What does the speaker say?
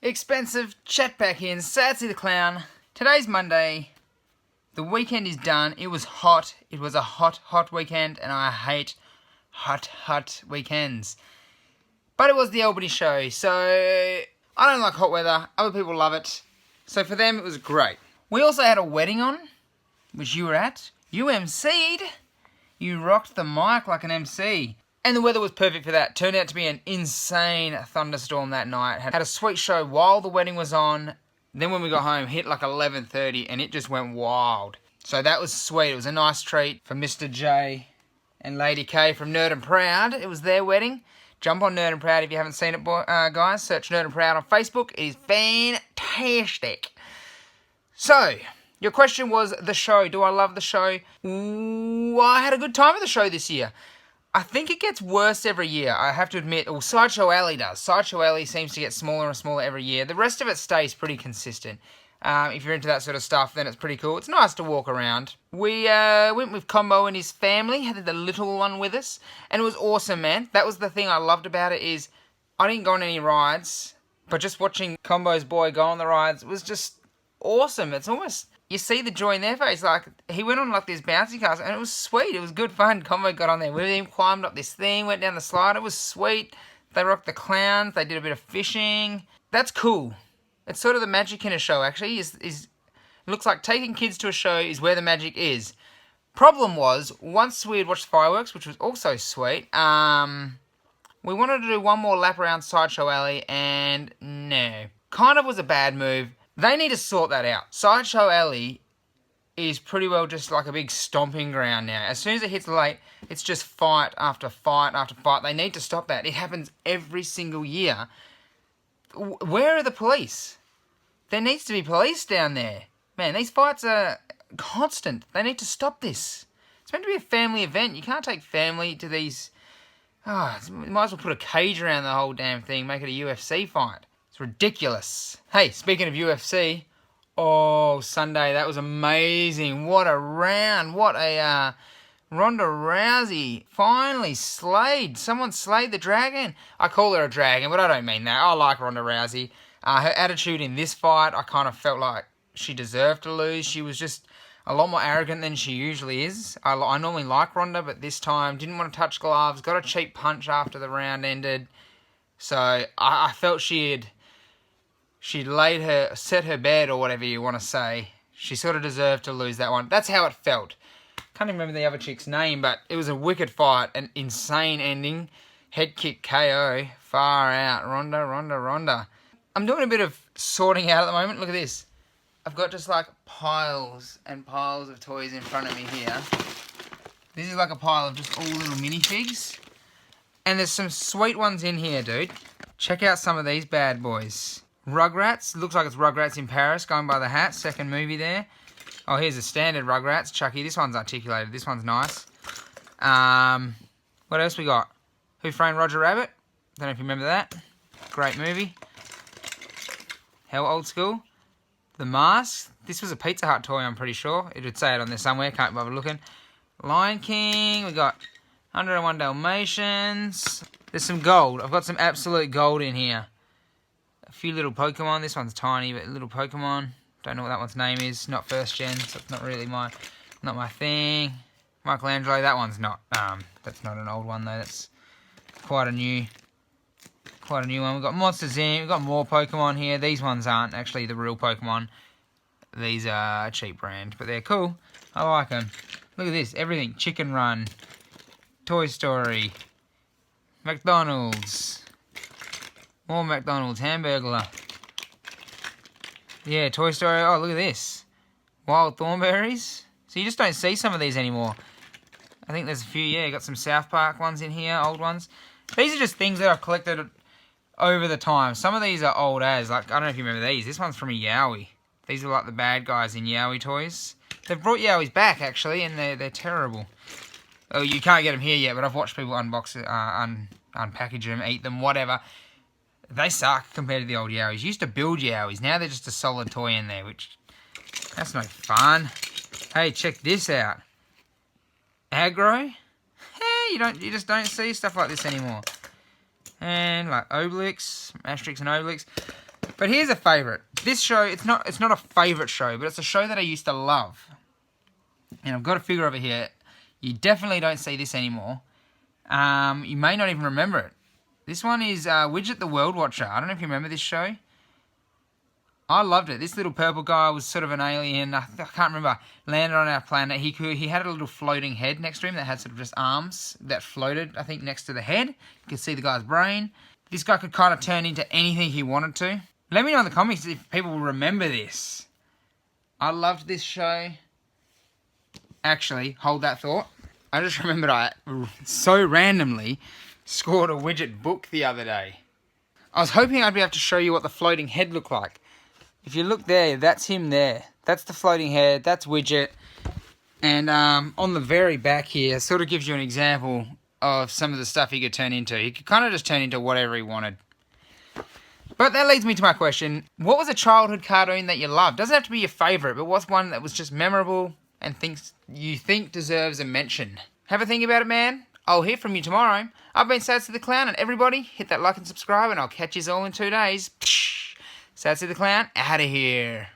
Expensive chat back in. Sadly the Clown. Today's Monday. The weekend is done. It was hot. It was a hot, hot weekend, and I hate hot, hot weekends. But it was the Albany show, so I don't like hot weather. Other people love it. So for them, it was great. We also had a wedding on, which you were at. You MC'd. You rocked the mic like an MC. And the weather was perfect for that. Turned out to be an insane thunderstorm that night. Had a sweet show while the wedding was on. Then when we got home, hit like 11:30 and it just went wild. So that was sweet. It was a nice treat for Mr. J and Lady K from Nerd and Proud. It was their wedding. Jump on Nerd and Proud if you haven't seen it, guys. Search Nerd and Proud on Facebook. It is fantastic. So, your question was the show. Do I love the show? Ooh, I had a good time with the show this year. I think it gets worse every year, I have to admit. Well, Sideshow Alley does. Sideshow Alley seems to get smaller and smaller every year. The rest of it stays pretty consistent. If you're into that sort of stuff, then it's pretty cool. It's nice to walk around. We went with Combo and his family, had the little one with us, and it was awesome, man. That was the thing I loved about it is I didn't go on any rides, but just watching Combo's boy go on the rides was just awesome. It's almost... You see the joy in their face. Like, he went on like this bouncy castle, and it was sweet. It was good fun. Combo got on there with him, climbed up this thing, went down the slide. It was sweet. They rocked the clowns. They did a bit of fishing. That's cool. It's sort of the magic in a show, actually. It looks like taking kids to a show is where the magic is. Problem was, once we had watched fireworks, which was also sweet, we wanted to do one more lap around Sideshow Alley, and no. Kind of was a bad move. They need to sort that out. Sideshow Alley is pretty well just like a big stomping ground now. As soon as it hits late, it's just fight after fight after fight. They need to stop that. It happens every single year. Where are the police? There needs to be police down there. Man, these fights are constant. They need to stop this. It's meant to be a family event. You can't take family to these... you might as well put a cage around the whole damn thing, make it a UFC fight. Ridiculous. Hey, speaking of UFC, Sunday, that was amazing. What a round. What a Ronda Rousey finally slayed. Someone slayed the dragon. I call her a dragon, but I don't mean that. I like Ronda Rousey. Her attitude in this fight, I kind of felt like she deserved to lose. She was just a lot more arrogant than she usually is. I normally like Ronda, but this time didn't want to touch gloves. Got a cheap punch after the round ended. So I felt she'd set her bed, or whatever you want to say. She sort of deserved to lose that one. That's how it felt. Can't even remember the other chick's name, but it was a wicked fight, an insane ending. Head kick KO. Far out. Ronda. I'm doing a bit of sorting out at the moment. Look at this. I've got just like piles and piles of toys in front of me here. This is like a pile of just all little minifigs. And there's some sweet ones in here, dude. Check out some of these bad boys. Rugrats. Looks like it's Rugrats in Paris, going by the hat. Second movie there. Oh, here's a standard Rugrats. Chucky. This one's articulated. This one's nice. What else we got? Who Framed Roger Rabbit? Don't know if you remember that. Great movie. Hell old school. The Mask. This was a Pizza Hut toy, I'm pretty sure. It would say it on there somewhere. Can't bother looking. Lion King. We got 101 Dalmatians. There's some gold. I've got some absolute gold in here. A few little Pokemon. This one's tiny, but little Pokemon. Don't know what that one's name is. Not first gen, so it's not really not my thing. Michelangelo. That one's not. That's not an old one though. That's quite a new one. We've got Monsters Inc. We've got more Pokemon here. These ones aren't actually the real Pokemon. These are a cheap brand, but they're cool. I like them. Look at this. Everything. Chicken Run. Toy Story. McDonald's. More McDonald's. Hamburglar. Yeah, Toy Story. Oh, look at this. Wild Thornberries. So you just don't see some of these anymore. I think there's a few, yeah. You got some South Park ones in here, old ones. These are just things that I've collected over the time. Some of these are old as. Like, I don't know if you remember these. This one's from a Yowie. These are like the bad guys in Yowie toys. They've brought Yowies back, actually, and they're terrible. Oh, you can't get them here yet, but I've watched people unbox it, unpackage them, eat them, whatever. They suck compared to the old Yowies. You used to build Yowies. Now they're just a solid toy in there, which... That's no fun. Hey, check this out. Aggro? Hey, you just don't see stuff like this anymore. And like Obelix, Asterix and Obelix. But here's a favourite. This show, it's not a favourite show, but it's a show that I used to love. And I've got a figure over here. You definitely don't see this anymore. You may not even remember it. This one is Widget the World Watcher. I don't know if you remember this show. I loved it. This little purple guy was sort of an alien. I can't remember. Landed on our planet. He had a little floating head next to him that had sort of just arms that floated, I think, next to the head. You could see the guy's brain. This guy could kind of turn into anything he wanted to. Let me know in the comments if people will remember this. I loved this show. Actually, hold that thought. I just remembered I so randomly scored a Widget book the other day. I was hoping I'd be able to show you what the floating head looked like. If you look there, that's him there. That's the floating head. That's Widget. And on the very back here, sort of gives you an example of some of the stuff he could turn into. He could kind of just turn into whatever he wanted. But that leads me to my question. What was a childhood cartoon that you loved? Doesn't have to be your favourite, but what's one that was just memorable and you think deserves a mention? Have a think about it, man. I'll hear from you tomorrow. I've been Sadsy the Clown, and everybody, hit that like and subscribe, and I'll catch you all in 2 days. Sadsy the Clown, out of here.